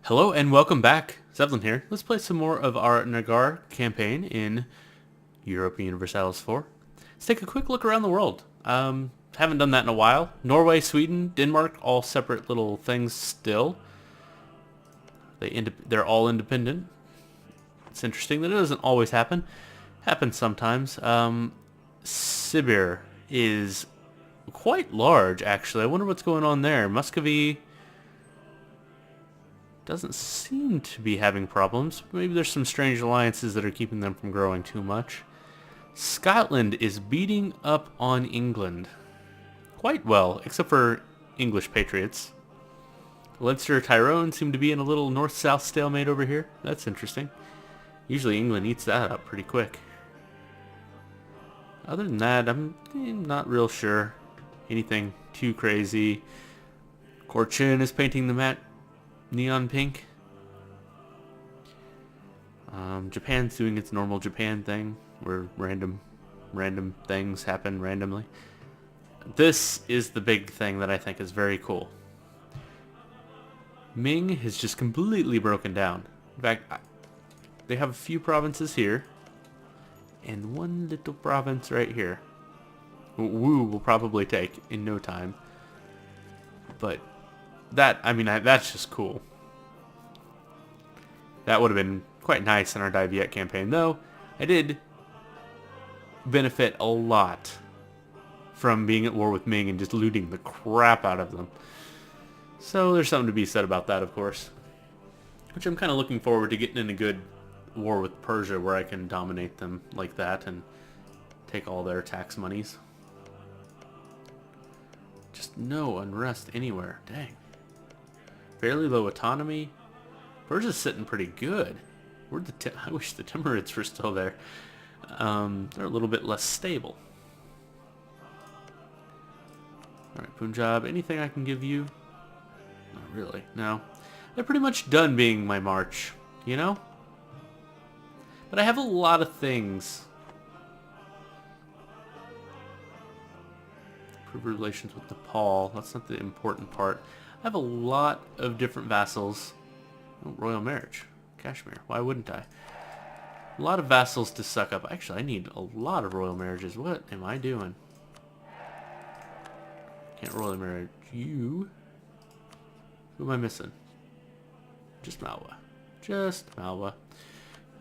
Hello and welcome back. Zevlin here. Let's play some more of our Nagaur campaign in Europa Universalis 4. Let's take a quick look around the world. Haven't done that in a while. Norway, Sweden, Denmark, all separate little things still. They're all independent. It's interesting that it doesn't always happen. Happens sometimes. Sibir is quite large, actually. I wonder what's going on there. Muscovy doesn't seem to be having problems. Maybe there's some strange alliances that are keeping them from growing too much. Scotland is beating up on England quite well, except for English patriots. Leinster, Tyrone seem to be in a little north-south stalemate over here. That's interesting. Usually England eats that up pretty quick. Other than that, I'm not real sure. Anything too crazy. Cochin is painting the map neon pink. Japan's doing its normal Japan thing, where random things happen randomly. This is the big thing that I think is very cool. Ming has just completely broken down. In fact, they have a few provinces here, and one little province right here. Wu will probably take in no time. But that's just cool. That would have been quite nice in our Dai Viet campaign, though I did benefit a lot from being at war with Ming and just looting the crap out of them. So there's something to be said about that, of course. Which I'm kind of looking forward to getting in a good war with Persia where I can dominate them like that and take all their tax monies. Just no unrest anywhere. Dang. Fairly low autonomy. Persia's sitting pretty good. I wish the Timurids were still there. They're a little bit less stable. Alright, Punjab. Anything I can give you? Not really. No. They're pretty much done being my march. You know? But I have a lot of things. Improve relations with Nepal. That's not the important part. I have a lot of different vassals. Oh, royal marriage. Kashmir. Why wouldn't I? A lot of vassals to suck up. Actually, I need a lot of royal marriages. What am I doing? Can't royal marriage you. Who am I missing? Just Malwa. Just Malwa.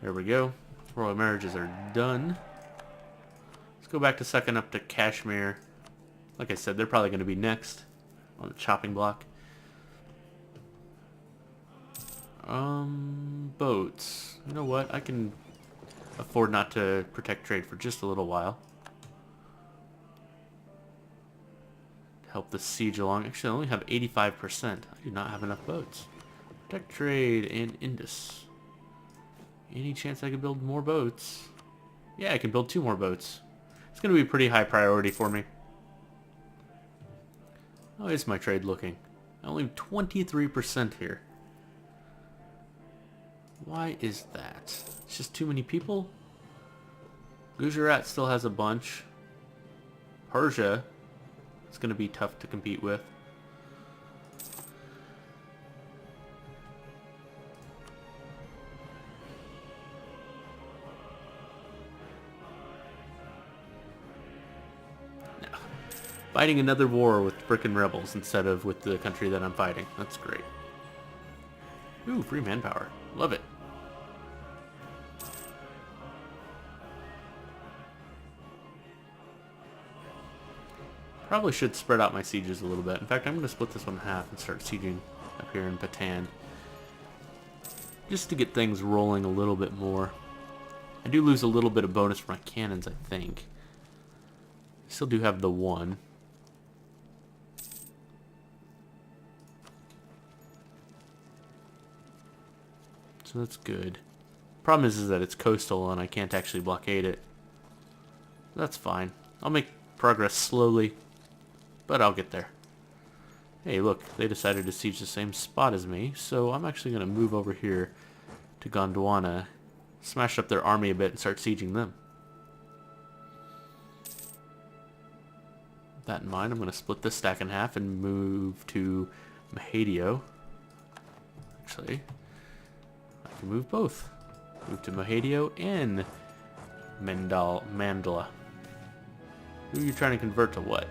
There we go. Royal marriages are done. Let's go back to sucking up to Kashmir. Like I said, they're probably going to be next on the chopping block. Boats. You know what? I can afford not to protect trade for just a little while. To help the siege along. Actually, I only have 85%. I do not have enough boats. Protect trade in Indus. Any chance I could build more boats? Yeah, I can build 2 more boats. It's going to be a pretty high priority for me. How is my trade looking? Only 23% here. Why is that? It's just too many people? Gujarat still has a bunch. Persia is going to be tough to compete with. No. Fighting another war with frickin' rebels instead of with the country that I'm fighting. That's great. Ooh, free manpower. Love it. Probably should spread out my sieges a little bit. In fact, I'm going to split this one in half and start sieging up here in Patan. Just to get things rolling a little bit more. I do lose a little bit of bonus for my cannons, I think. I still do have the 1. So that's good. Problem is that it's coastal and I can't actually blockade it. That's fine. I'll make progress slowly, but I'll get there. Hey, look, they decided to siege the same spot as me, so I'm actually going to move over here to Gondwana, smash up their army a bit and start sieging them. With that in mind, I'm going to split this stack in half and move to Mahadio. actually, I can move both. Move to Mohadio and Mandala. Who are you trying to convert to what?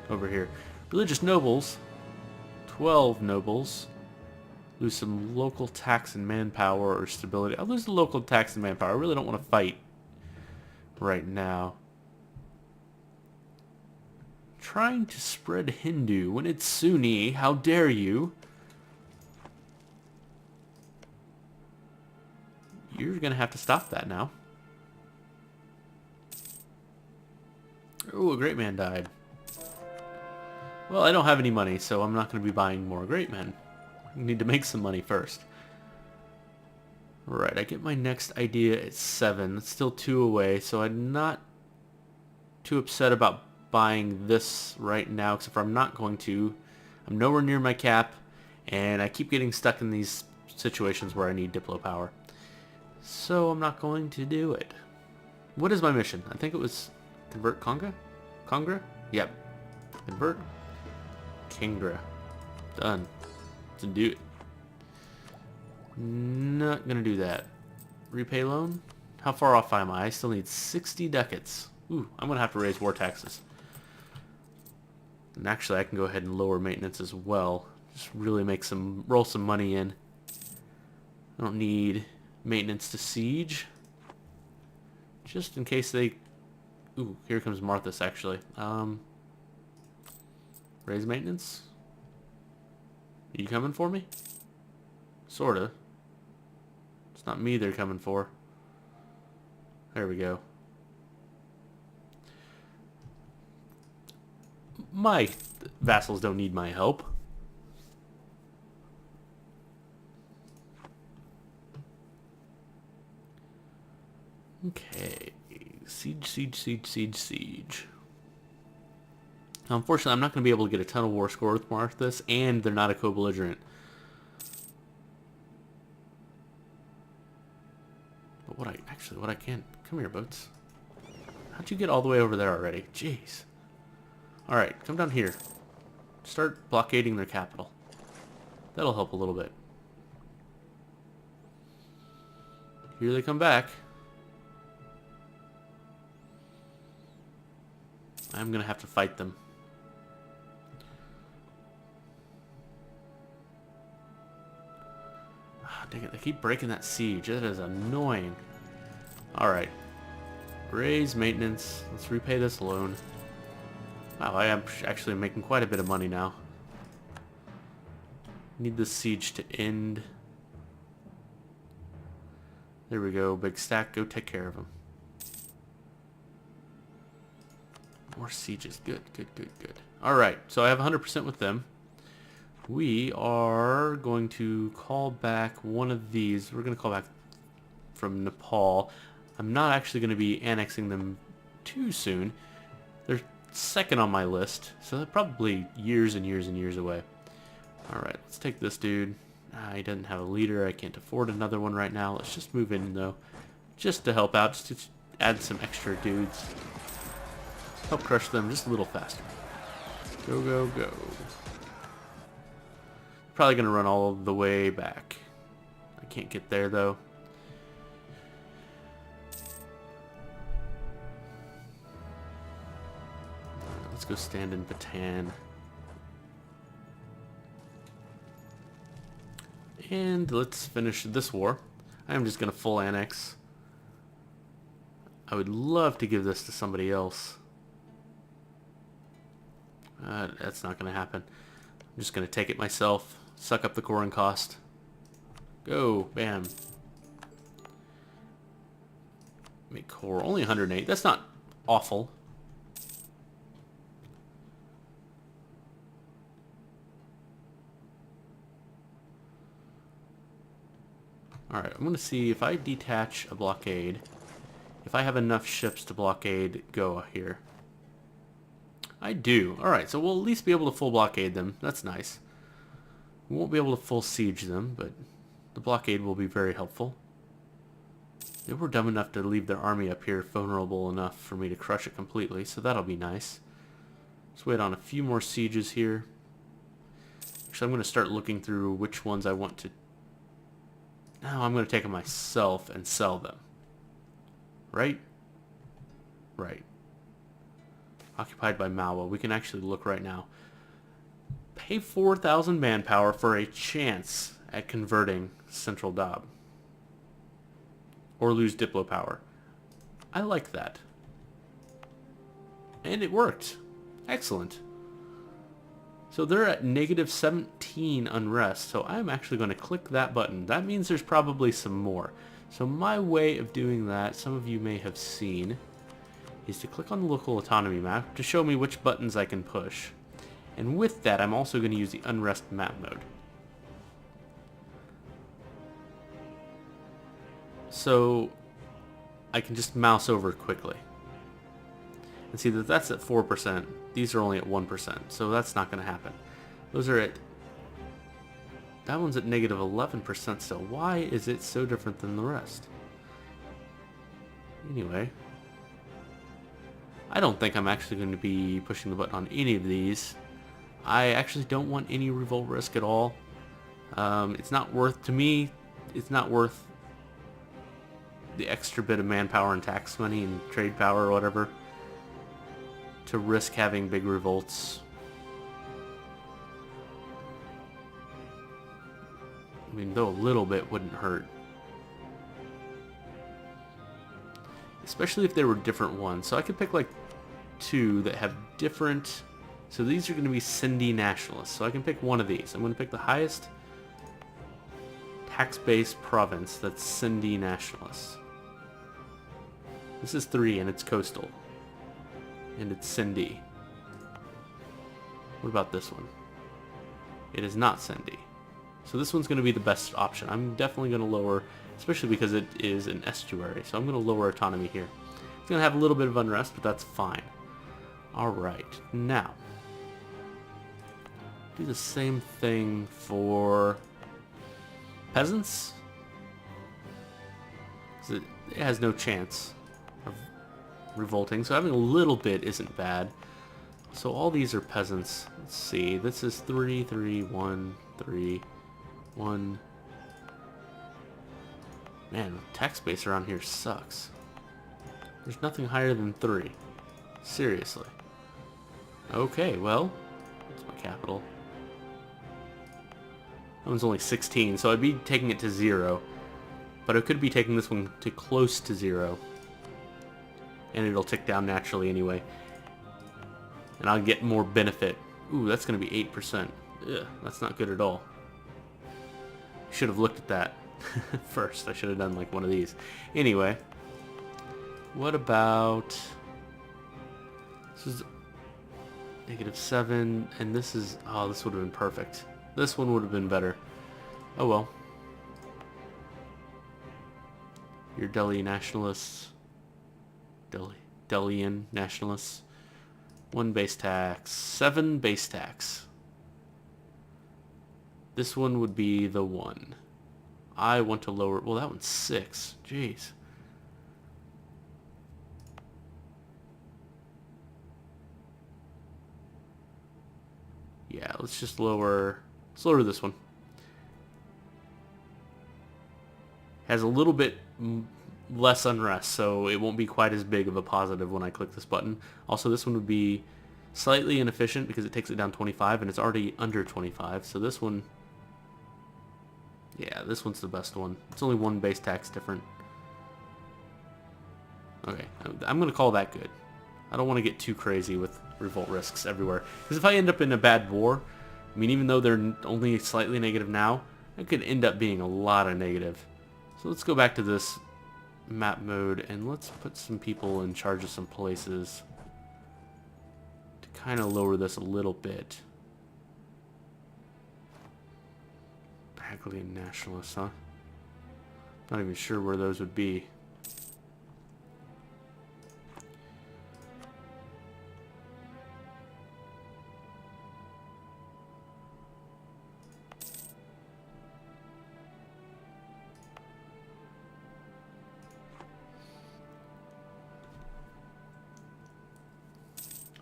Over here. Religious nobles. 12 nobles. Lose some local tax and manpower or stability. I'll lose the local tax and manpower. I really don't want to fight right now. Trying to spread Hindu when it's Sunni. How dare you? You're going to have to stop that now. Oh, a great man died. Well, I don't have any money, so I'm not going to be buying more great men. I need to make some money first. Right, I get my next idea at 7. It's still 2 away, so I'm not too upset about buying this right now, except for I'm not going to. I'm nowhere near my cap, and I keep getting stuck in these situations where I need Diplo power. So I'm not going to do it. What is my mission? I think it was convert Conga? Congra? Yep. Convert Kingra. Done. To do it. Not gonna do that. Repay loan? How far off am I? I still need 60 ducats. Ooh, I'm gonna have to raise war taxes. And actually I can go ahead and lower maintenance as well. Just really make some, roll some money in. I don't need maintenance to siege. Just in case they... Ooh, here comes Marthas actually. Raise maintenance? Are you coming for me? Sorta. It's not me they're coming for. There we go. My vassals don't need my help. Okay. Siege, siege, siege, siege, siege. Unfortunately, I'm not going to be able to get a ton of war score with Marthas, and they're not a co-belligerent. But what I can... Come here, boats. How'd you get all the way over there already? Jeez. Alright, come down here. Start blockading their capital. That'll help a little bit. Here they come back. I'm going to have to fight them. Ah, dang it, they keep breaking that siege. That is annoying. Alright. Raise maintenance. Let's repay this loan. Wow, I am actually making quite a bit of money now. Need this siege to end. There we go. Big stack. Go take care of them. More sieges. Good, good, good, good. Alright, so I have 100% with them. We are going to call back one of these. We're going to call back from Nepal. I'm not actually going to be annexing them too soon. They're second on my list, so they're probably years and years and years away. Alright, let's take this dude. He doesn't have a leader. I can't afford another one right now. Let's just move in, though. Just to help out, just to add some extra dudes. Help crush them just a little faster. Go, go, go. Probably going to run all the way back. I can't get there, though. Let's go stand in Bataan. And let's finish this war. I am just going to full annex. I would love to give this to somebody else. That's not going to happen. I'm just going to take it myself. Suck up the core and cost. Go. Bam. Make core. Only 108. That's not awful. Alright, I'm going to see if I detach a blockade. If I have enough ships to blockade Goa here. I do. Alright, so we'll at least be able to full blockade them. That's nice. We won't be able to full siege them, but the blockade will be very helpful. They were dumb enough to leave their army up here vulnerable enough for me to crush it completely, so that'll be nice. Let's wait on a few more sieges here. Actually, I'm going to start looking through which ones I want to Now I'm going to take them myself and sell them. Right? Right. Occupied by Malwa. We can actually look right now. Pay 4,000 manpower for a chance at converting Central Dab. Or lose Diplo power. I like that. And it worked. Excellent. So they're at negative 17 unrest. So I'm actually going to click that button. That means there's probably some more. So my way of doing that, some of you may have seen, is to click on the local autonomy map to show me which buttons I can push. And with that, I'm also going to use the unrest map mode. So I can just mouse over quickly. And see that that's at 4%. These are only at 1%. So that's not going to happen. Those are at... That one's at negative 11% still. Why is it so different than the rest? Anyway. I don't think I'm actually going to be pushing the button on any of these. I actually don't want any revolt risk at all. It's not worth, to me, it's not worth the extra bit of manpower and tax money and trade power or whatever to risk having big revolts. I mean, though a little bit wouldn't hurt. Especially if there were different ones. So I could pick like two that have different... So these are going to be Sindhi nationalists. So I can pick one of these. I'm going to pick the highest tax-based province that's Sindhi nationalists. This is 3 and it's coastal. And it's Sindhi. What about this one? It is not Sindhi. So this one's going to be the best option. I'm definitely going to lower, especially because it is an estuary. So I'm going to lower autonomy here. It's going to have a little bit of unrest, but that's fine. Alright, now. Do the same thing for peasants. It has no chance of revolting, so having a little bit isn't bad. So all these are peasants. Let's see, this is 3, 3, 1, 3, 1. Man, the tax base around here sucks. There's nothing higher than 3. Seriously. Okay, well, that's my capital. That one's only 16, so I'd be taking it to 0. But I could be taking this one to close to 0. And it'll tick down naturally anyway. And I'll get more benefit. Ooh, that's going to be 8%. Ugh, that's not good at all. Should have looked at that first. I should have done like one of these. Anyway. What about... This is negative 7, and this is... Oh, this would have been perfect. This one would have been better. Oh well. Your Delhi nationalists. Delian nationalists. 1 base tax. 7 base tax. This one would be the 1. I want to lower... Well, that one's 6. Jeez. Yeah, let's just lower... Let's lower this one. Has a little bit less unrest, so it won't be quite as big of a positive when I click this button. Also, this one would be slightly inefficient because it takes it down 25, and it's already under 25. So this one... Yeah, this one's the best one. It's only 1 base tax different. Okay, I'm going to call that good. I don't want to get too crazy with revolt risks everywhere. Because if I end up in a bad war, I mean, even though they're only slightly negative now, it could end up being a lot of negative. So let's go back to this map mode, and let's put some people in charge of some places to kind of lower this a little bit. Bagley nationalists, huh? Not even sure where those would be.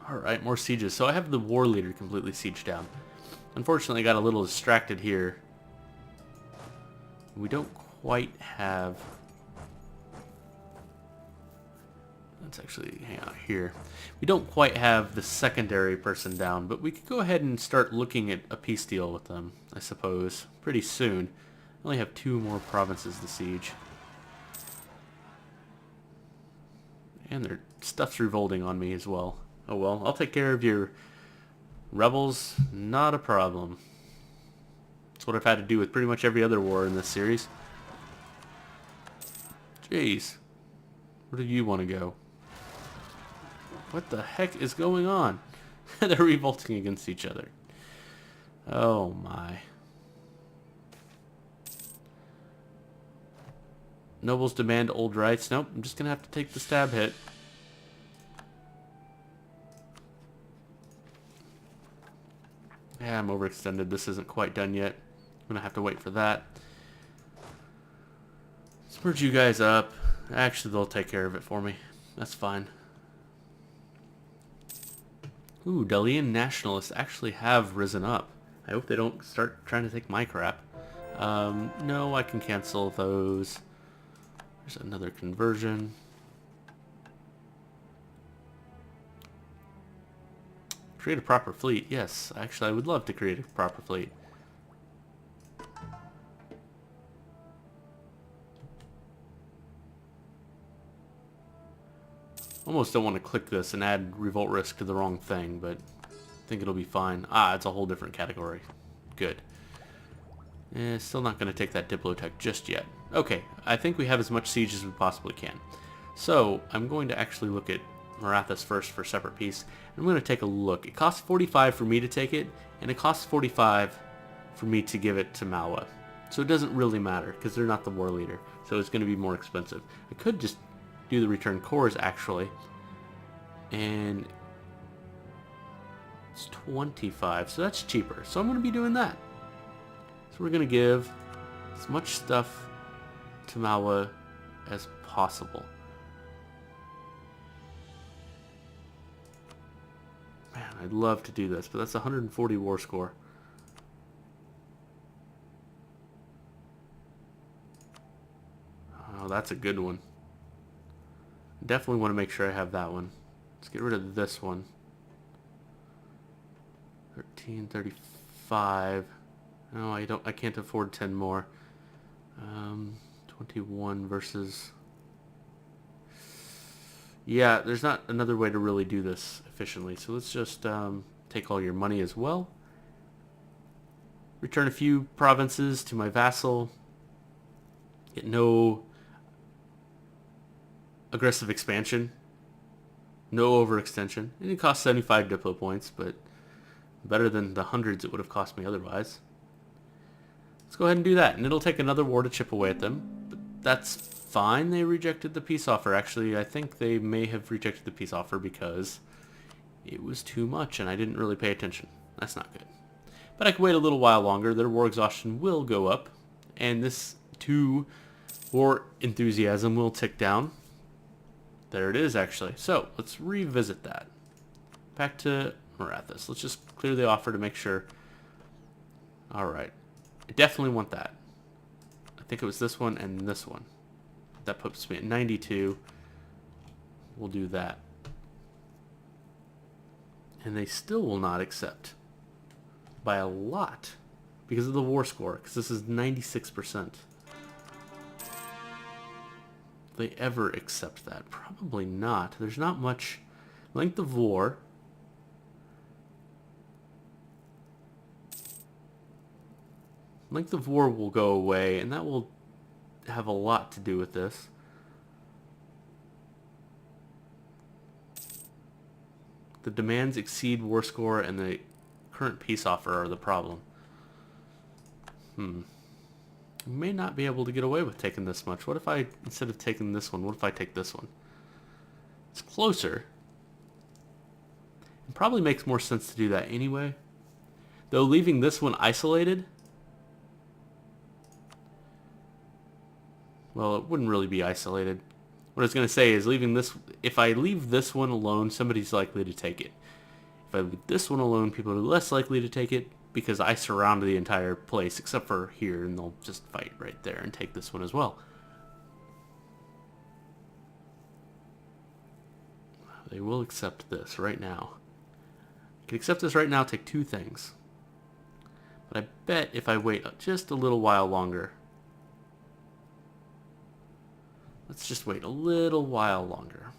Alright, more sieges. So I have the war leader completely sieged down. Unfortunately, I got a little distracted here. We don't quite have... Let's actually hang out here. We don't quite have the secondary person down, but we could go ahead and start looking at a peace deal with them, I suppose, pretty soon. I only have 2 more provinces to siege. And their stuff's revolting on me as well. Oh well, I'll take care of your rebels, not a problem. That's what I've had to do with pretty much every other war in this series. Jeez. Where do you want to go? What the heck is going on? They're revolting against each other. Oh my. Nobles demand old rights. Nope, I'm just going to have to take the stab hit. Yeah, I'm overextended. This isn't quite done yet. I'm going to have to wait for that. Let's merge you guys up. Actually, they'll take care of it for me. That's fine. Ooh, Delian nationalists actually have risen up. I hope they don't start trying to take my crap. No, I can cancel those. There's another conversion. Create a proper fleet. Yes, actually, I would love to create a proper fleet. Almost don't want to click this and add revolt risk to the wrong thing, but I think it'll be fine. Ah, it's a whole different category. Good. Still not going to take that Diplotech just yet. Okay, I think we have as much siege as we possibly can. So, I'm going to actually look at Marathas first for separate peace. I'm going to take a look. It costs 45 for me to take it, and it costs 45 for me to give it to Malwa. So it doesn't really matter, because they're not the war leader. So it's going to be more expensive. I could just do the return cores, actually. And it's 25, so that's cheaper. So I'm going to be doing that. So we're going to give as much stuff to Malwa as possible. Man, I'd love to do this, but that's 140 war score. Oh, that's a good one. Definitely want to make sure I have that one. Let's get rid of this one. 1335. No, I can't afford 10 more. 21 versus... Yeah, there's not another way to really do this efficiently. So let's just take all your money as well. Return a few provinces to my vassal. Get no aggressive expansion. No overextension. And it costs 75 Diplo points, but better than the hundreds it would have cost me otherwise. Let's go ahead and do that. And it'll take another war to chip away at them. But that's fine. They rejected the peace offer. Actually, I think they may have rejected the peace offer because it was too much and I didn't really pay attention. That's not good. But I can wait a little while longer. Their war exhaustion will go up. And this too, war enthusiasm will tick down. There it is, actually. So, let's revisit that. Back to Marathas. Let's just clear the offer to make sure. Alright. I definitely want that. I think it was this one and this one. That puts me at 92. We'll do that. And they still will not accept. By a lot. Because of the war score. Because this is 96%. They ever accept that? Probably not. There's not much length of war. Length of war will go away, and that will have a lot to do with this. The demands exceed war score, and the current peace offer are the problem. We may not be able to get away with taking this much. What if I, instead of taking this one, what if I take this one? It's closer. It probably makes more sense to do that anyway. Though leaving this one isolated, well, it wouldn't really be isolated. What I was going to say is leaving this, if I leave this one alone, somebody's likely to take it. If I leave this one alone, people are less likely to take it. because I surround the entire place except for here, and they'll just fight right there and take this one as well. They will accept this right now. I can accept this right now, take 2 things. But I bet if I wait just a little while longer. Let's just wait a little while longer.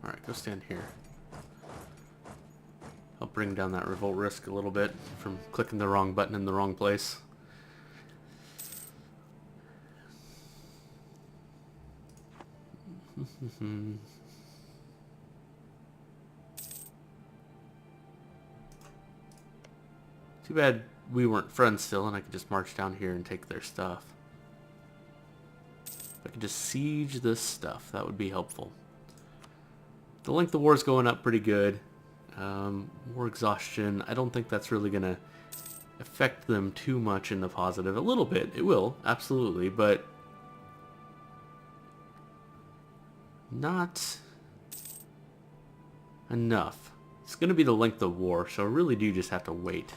Alright, go stand here. I'll bring down that revolt risk a little bit from clicking the wrong button in the wrong place. Too bad we weren't friends still, and I could just march down here and take their stuff. If I could just siege this stuff, that would be helpful. The length of war is going up pretty good. War exhaustion, I don't think that's really going to affect them too much in the positive. A little bit, it will, absolutely, but not enough. It's going to be the length of war, so I really do just have to wait.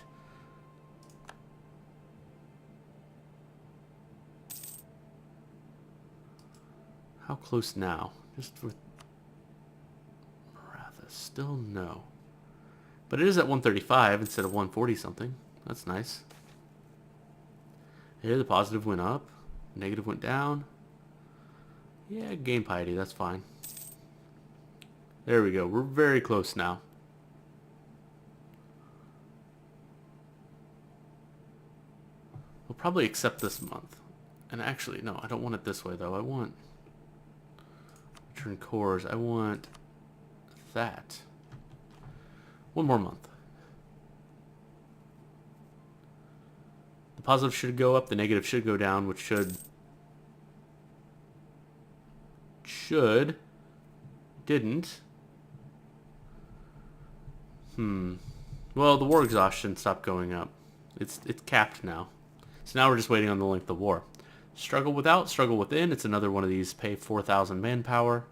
How close now? Just with Maratha, still no. But it is at 135 instead of 140 something. That's nice. Here the positive went up, negative went down. Yeah, gain piety, that's fine. There we go, we're very close now. We'll probably accept this month. And actually, no, I don't want it this way though. I want return cores. I want that. 1 more month. The positive should go up, the negative should go down, which should didn't. Well, the war exhaustion stopped going up. It's capped now. So now we're just waiting on the length of war. Struggle without, struggle within. It's another one of these pay 4,000 manpower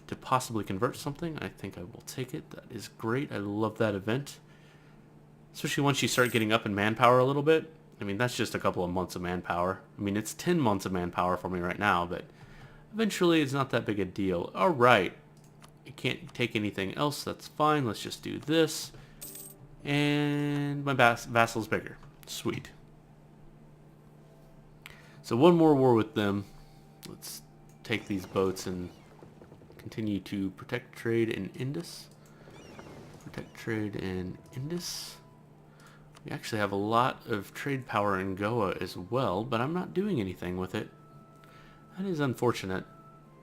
to possibly convert something. I think I will take it. That is great. I love that event. Especially once you start getting up in manpower a little bit. I mean, that's just a couple of months of manpower. I mean, it's 10 months of manpower for me right now, but eventually it's not that big a deal. All right. I can't take anything else. That's fine. Let's just do this. And my vassal's bigger. Sweet. So 1 more war with them. Let's take these boats and continue to protect trade in Indus. Protect trade in Indus. We actually have a lot of trade power in Goa as well, but I'm not doing anything with it. That is unfortunate.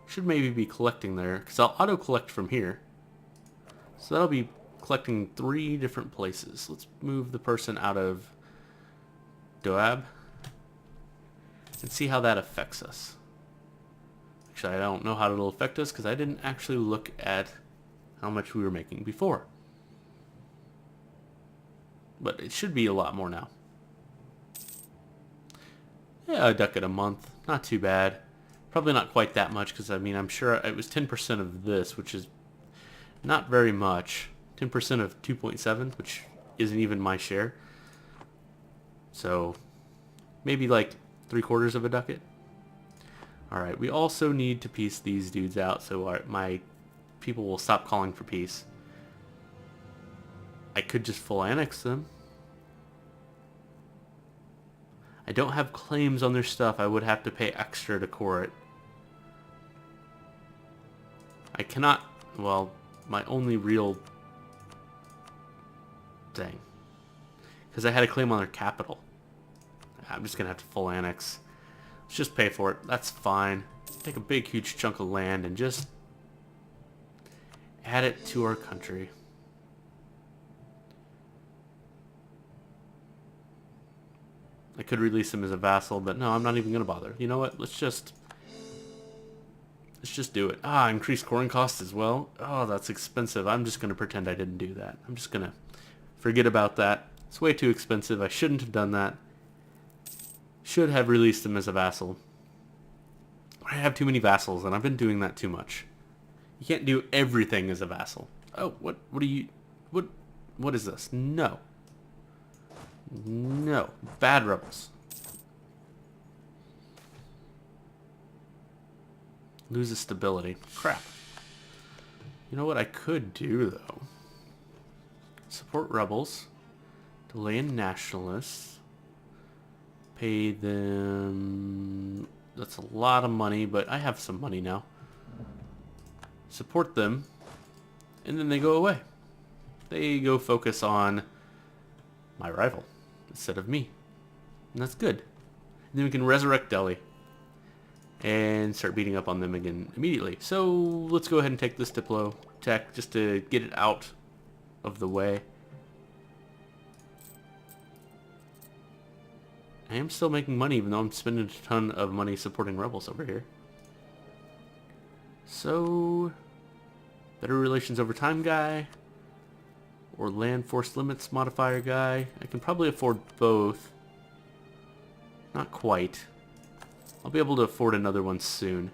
Should maybe be collecting there, because I'll auto-collect from here. So that'll be collecting 3 different places. Let's move the person out of Doab and see how that affects us. Actually, I don't know how it'll affect us because I didn't actually look at how much we were making before. But it should be a lot more now. Yeah, a ducat a month. Not too bad. Probably not quite that much because, I mean, I'm sure it was 10% of this, which is not very much. 10% of 2.7, which isn't even my share. So, maybe like 3/4 of a ducat. Alright, we also need to peace these dudes out so my people will stop calling for peace. I could just full annex them. I don't have claims on their stuff. I would have to pay extra to core it. I cannot, well, my only real thing. Because I had a claim on their capital. I'm just going to have to full annex. Let's just pay for it. That's fine. Take a big, huge chunk of land and just add it to our country. I could release him as a vassal, but no, I'm not even going to bother. You know what? Let's just do it. Ah, increased coring costs as well. Oh, that's expensive. I'm just going to pretend I didn't do that. I'm just going to forget about that. It's way too expensive. I shouldn't have done that. Should have released him as a vassal. I have too many vassals, and I've been doing that too much. You can't do everything as a vassal. Oh, what are you... What is this? No. No. Bad rebels. Loses stability. Crap. You know what I could do, though? Support rebels. Delay in nationalists. Pay them... That's a lot of money, but I have some money now. Support them. And then they go away. They go focus on my rival instead of me. And that's good. And then we can resurrect Delhi. And start beating up on them again immediately. So let's go ahead and take this Diplo tech just to get it out of the way. I am still making money even though I'm spending a ton of money supporting rebels over here. So, better relations over time guy or land force limits modifier guy. I can probably afford both. Not quite. I'll be able to afford another one soon.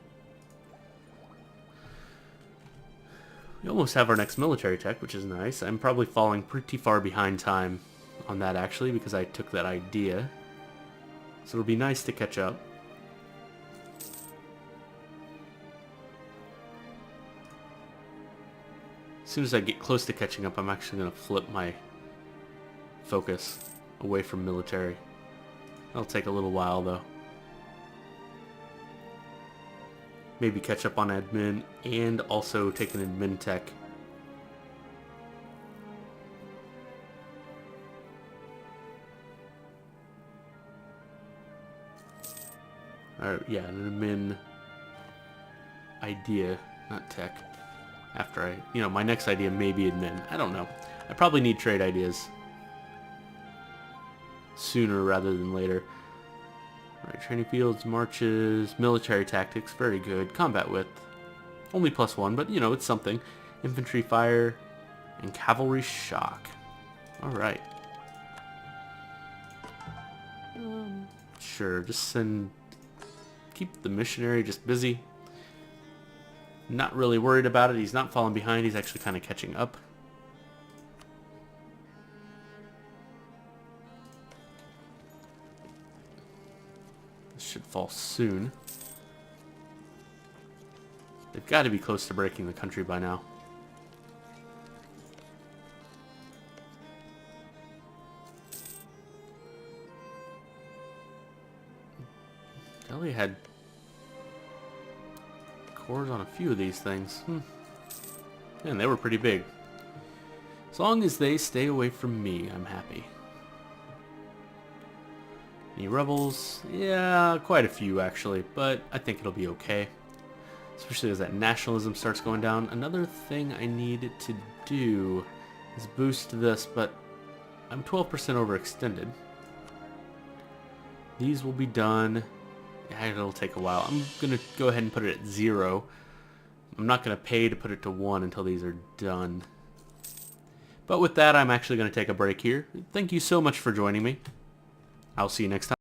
We almost have our next military tech, which is nice. I'm probably falling pretty far behind time on that actually because I took that idea. So it'll be nice to catch up. As soon as I get close to catching up, I'm actually going to flip my focus away from military. That'll take a little while though. Maybe catch up on admin and also take an admin tech. Or, yeah, an admin idea, not tech. After I, you know, my next idea may be admin. I don't know. I probably need trade ideas sooner rather than later. Alright, training fields, marches, military tactics, very good. Combat width, only +1, but you know, it's something. Infantry fire, and cavalry shock. Alright. Sure, just keep the missionary just busy. Not really worried about it. He's not falling behind. He's actually kind of catching up. This should fall soon. They've got to be close to breaking the country by now. Delhi had cores on a few of these things. And they were pretty big. As long as they stay away from me, I'm happy. Any rebels? Yeah, quite a few actually, but I think it'll be okay. Especially as that nationalism starts going down. Another thing I need to do is boost this, but I'm 12% overextended. These will be done. Yeah, it'll take a while. I'm going to go ahead and put it at 0. I'm not going to pay to put it to 1 until these are done. But with that, I'm actually going to take a break here. Thank you so much for joining me. I'll see you next time.